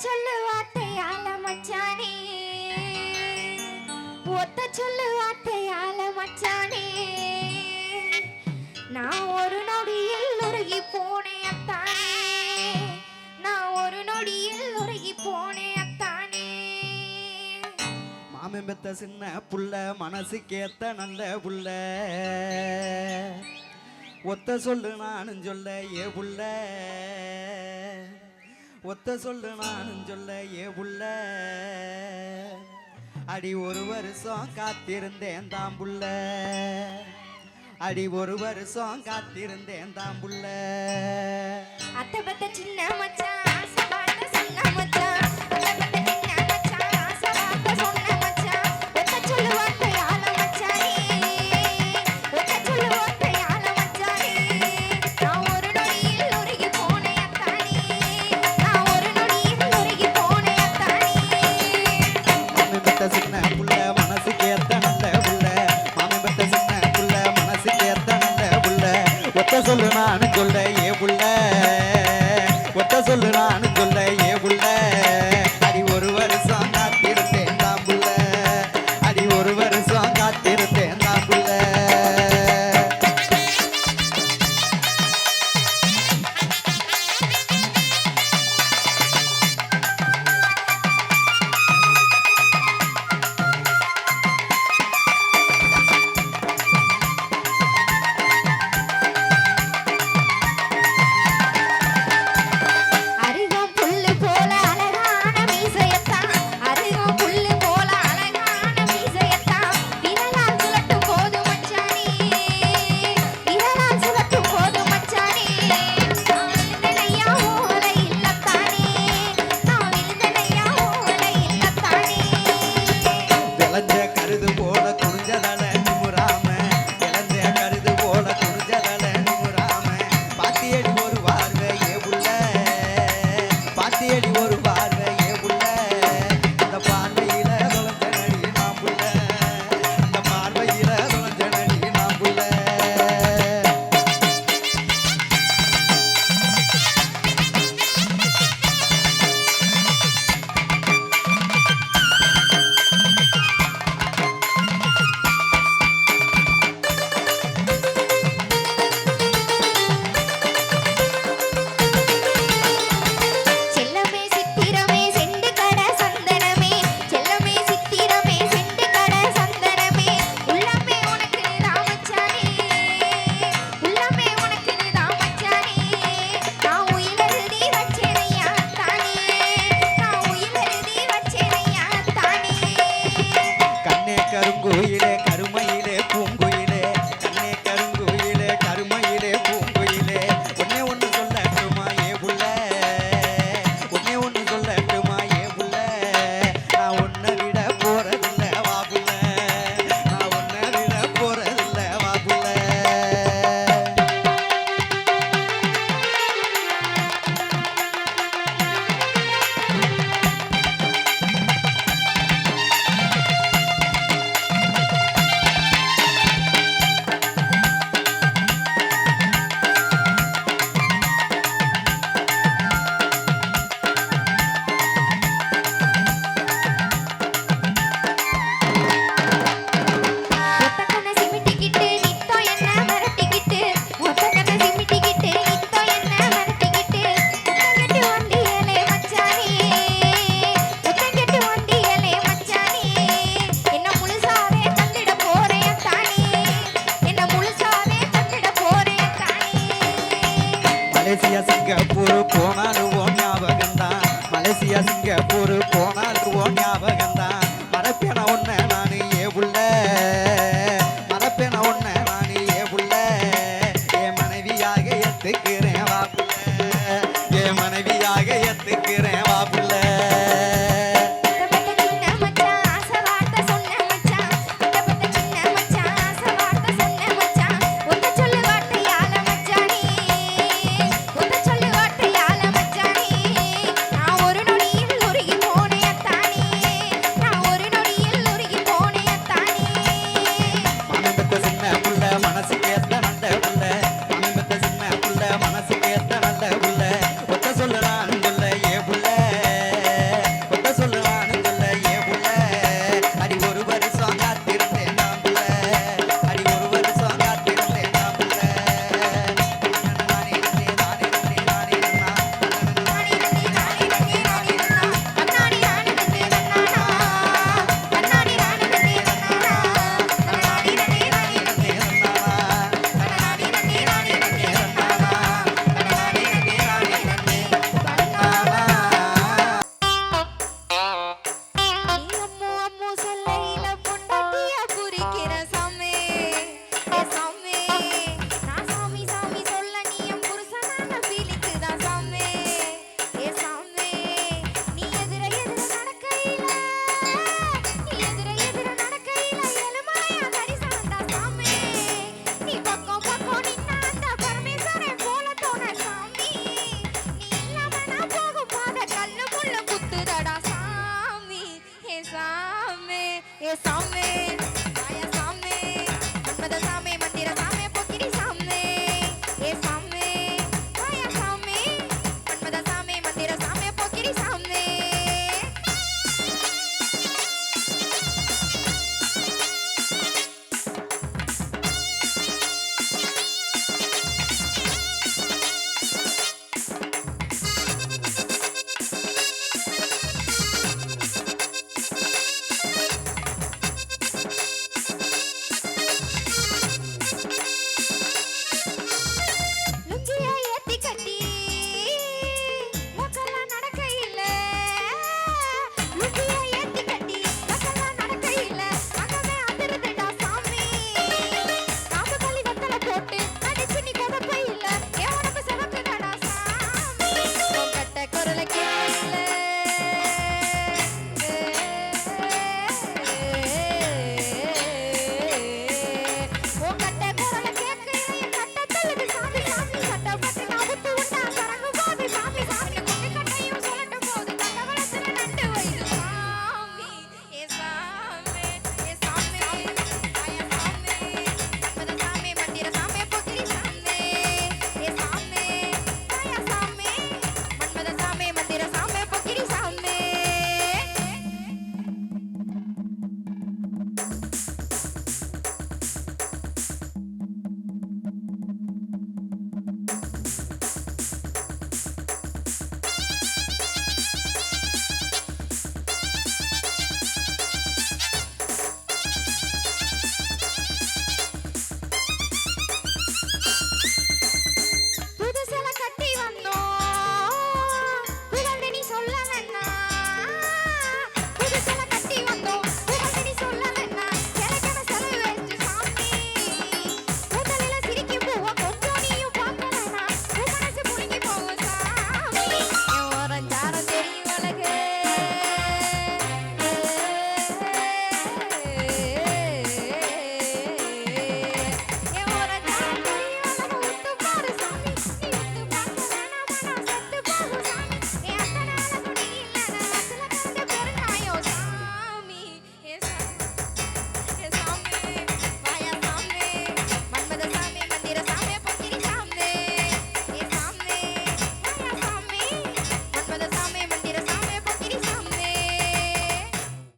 சொல்லு வார்த்தையால மச்சானே, ஒத்த சொல்லு வார்த்தையால மச்சானே, நான் ஒரு நொடியில் உருகி போனேன் அத்தானே, நான் ஒரு நொடியில் உருகி போனேன் அத்தானே. மாமன் பெத்த சின்ன புள்ள மனசுக்கேத்த நல்ல புள்ள, ஒத்த சொல்லு நானும் சொல்ல ஏ புள்ள, ஒத்த சொல்லு நானும் சொல்ல ஏ புள்ள. அடி ஒரு வருஷம் காத்திருந்தேன் தான் புள்ள, அடி ஒரு வருஷம் காத்திருந்தேன் தான் புள்ள. அத்தை பத்த சின்ன மச்சான் ஆசை பார்த்த சொன்ன மச்சான், அத்தை பத்த சின்ன மச்சான் ஆசை பார்த்த சொன்ன மச்சான், ஒத்த சொல்லு வார்த்தையால மச்சானே, ஒத்த சொல்லு வார்த்தையால மச்சானே, நான் ஒரு நொடியில் உருகி போனேன் அத்தானே, நான் ஒரு நொடியில் உருகி போனேன் அத்தானே. மாமன் பெத்த சின்ன புள்ள மனசுக்கேத்த நல்ல புள்ள, மாமன் பெத்த சின்ன புள்ள மனசுக்கேத்த நல்ல புள்ள, ஒத்த சொல்லு நானும் சொல்ல ஏ புள்ள, ஒத்த சொல்லு நானும் சொல்ல ஏ புள்ள. அடி ஒரு வருஷம் காத்திருந்தேன் தான் புள்ள, அடி ஒரு வருஷம் காத்திருந்தேன் தான் புள்ள. அருகம் புல்லு போல அழகான மீசையத்தான், அருகம் புல்லு போல அழகான மீசையத்தான், விரலால் சுழட்டும் போது மச்சானே, விரலால் சுழட்டும் போது மச்சானே, நான் விழுந்தனையா ஓலை இல்லத்தானே, நான் விழுந்தனையா ஓலை இல்லத்தானே. விளைஞ்ச கருது போல குனிஞ்சதல நிமுறாம, விளைஞ்ச கருது போல குனிஞ்சதல நிமுறாம, பாத்தியடி ஒரு பார்வை ஏ புள்ள, பாத்தியடி ஒரு பார்வை ஏ புள்ள. இந்த பார்வையில தொலைஞ்ச நடி நான் புள்ள, இந்த பார்வையில தொலைஞ்ச நடி நான் புள்ள. செல்லமே சித்திரமே செண்டு கட சந்தனமே, செல்லமே சித்திரமே செண்டு கட சந்தனமே, உள்ளமே உனக்கு ராமச்சானே, உள்ளமே உனக்கு ராமச்சானே, நான் உயிலெழுதி வச்சேனையா தானே, நான் உயிலெழுதி வச்சேனையா தானே. கண்ணே கருங்குயிலே கருமையிலே பூங்குயிலே, கண்ணே கருங்குயிலே கருமையிலே பூங்குயிலே, ஒன்னே ஒன்று சொல்லட்டுமா ஏ புள்ள, ஒன்னே ஒன்று சொல்லட்டுமா ஏ புள்ள. நான் உன்னை விட போறதில்ல வா புள்ள, நான் உன்னை விட போறதில்ல வா புள்ள. ஒத்தக்கண்ண சிமிட்டிக்கிட்டு நித்தோ என்ன மிரட்டிக்கிட்டு, ஒத்தக்கண்ண சிமிட்டிக்கிட்டு நித்தோ என்ன மிரட்டிக்கிட்டு, ஒத்தங்கெட்டு வண்டியலே மச்சானே, ஒத்தங்கெட்டு வண்டியலே மச்சானே, என்ன முழுசாவே தந்திட போறேன் தானே, என்ன முழுசாவே தந்திட போறேன் தானே. மலேசியா சிங்கப்பூர் போனாலும் ஓ ஞாபகம்தான், மலேசியா சிங்கப்பூர் போனாலும் ஓ ஞாபகம்தான், மறப்பேன ஒன்ன நானு ஏ புள்ள, மறப்பேன ஒன்ன நானு ஏ புள்ள. என் மனைவியாக ஏத்துக்கிறேன் வா புள்ள, என் மனைவியாக ஏத்துக்கிறேன் வா புள்ள. அத்தை பத்த சின்ன மச்சான் ஆசை வார்த்தை சொன்ன மச்சான், அத்தை பத்த சின்ன மச்சான் ஆசை வார்த்தை சொன்ன மச்சான், ஒத்த சொல்லு வார்த்தையால மச்சானே, ஒத்த சொல்லு வார்த்தையால மச்சானே, நான் ஒரு நொடியில் உருகி போனேன் அத்தானே, சாமி